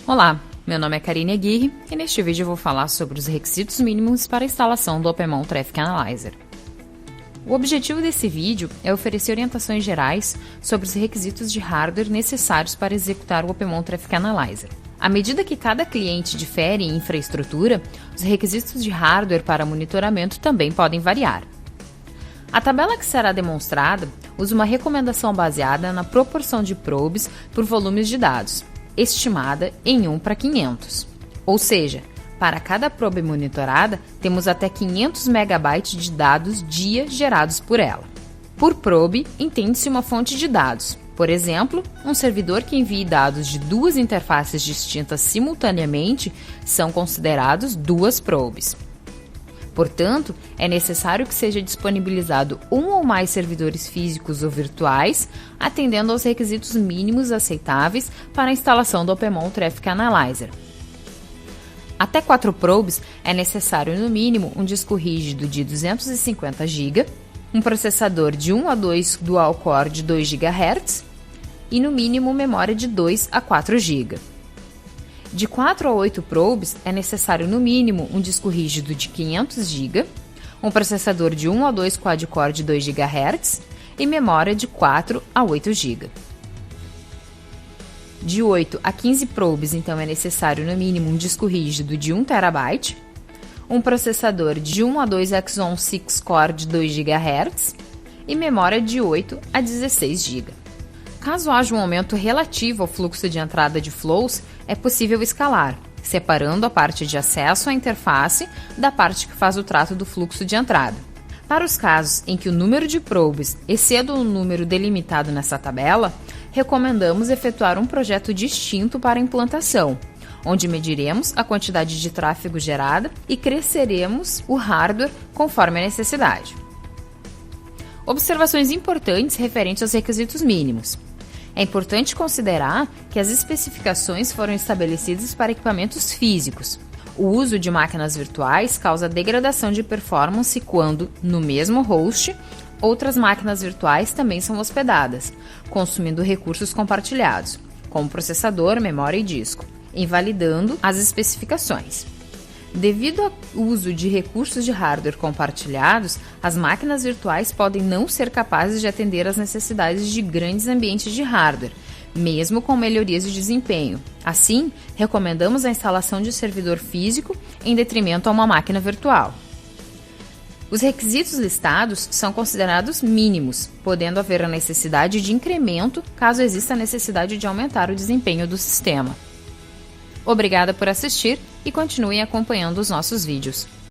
Olá, meu nome é Karine Aguirre e neste vídeo eu vou falar sobre os requisitos mínimos para a instalação do OpenMon Traffic Analyzer. O objetivo desse vídeo é oferecer orientações gerais sobre os requisitos de hardware necessários para executar o OpenMon Traffic Analyzer. À medida que cada cliente difere em infraestrutura, os requisitos de hardware para monitoramento também podem variar. A tabela que será demonstrada usa uma recomendação baseada na proporção de probes por volumes de dados, estimada em 1:500. Ou seja, para cada probe monitorada, temos até 500 MB de dados dia gerados por ela. Por probe, entende-se uma fonte de dados. Por exemplo, um servidor que envie dados de duas interfaces distintas simultaneamente são considerados duas probes. Portanto, é necessário que seja disponibilizado um ou mais servidores físicos ou virtuais, atendendo aos requisitos mínimos aceitáveis para a instalação do OpenMon Traffic Analyzer. Até 4 probes é necessário no mínimo um disco rígido de 250 GB, um processador de 1 a 2 dual-core de 2 GHz e no mínimo memória de 2 a 4 GB. De 4 a 8 probes, é necessário no mínimo um disco rígido de 500 GB, um processador de 1 a 2 quad-core de 2 GHz e memória de 4 a 8 GB. De 8 a 15 probes, então, é necessário no mínimo um disco rígido de 1 TB, um processador de 1 a 2 Xeon 6 Core de 2 GHz e memória de 8 a 16 GB. Caso haja um aumento relativo ao fluxo de entrada de flows, é possível escalar, separando a parte de acesso à interface da parte que faz o trato do fluxo de entrada. Para os casos em que o número de probes exceda o número delimitado nessa tabela, recomendamos efetuar um projeto distinto para a implantação, onde mediremos a quantidade de tráfego gerada e cresceremos o hardware conforme a necessidade. Observações importantes referentes aos requisitos mínimos. É importante considerar que as especificações foram estabelecidas para equipamentos físicos. O uso de máquinas virtuais causa degradação de performance quando, no mesmo host, outras máquinas virtuais também são hospedadas, consumindo recursos compartilhados, como processador, memória e disco, invalidando as especificações. Devido ao uso de recursos de hardware compartilhados, as máquinas virtuais podem não ser capazes de atender às necessidades de grandes ambientes de hardware, mesmo com melhorias de desempenho. Assim, recomendamos a instalação de servidor físico em detrimento a uma máquina virtual. Os requisitos listados são considerados mínimos, podendo haver a necessidade de incremento caso exista a necessidade de aumentar o desempenho do sistema. Obrigada por assistir e continuem acompanhando os nossos vídeos.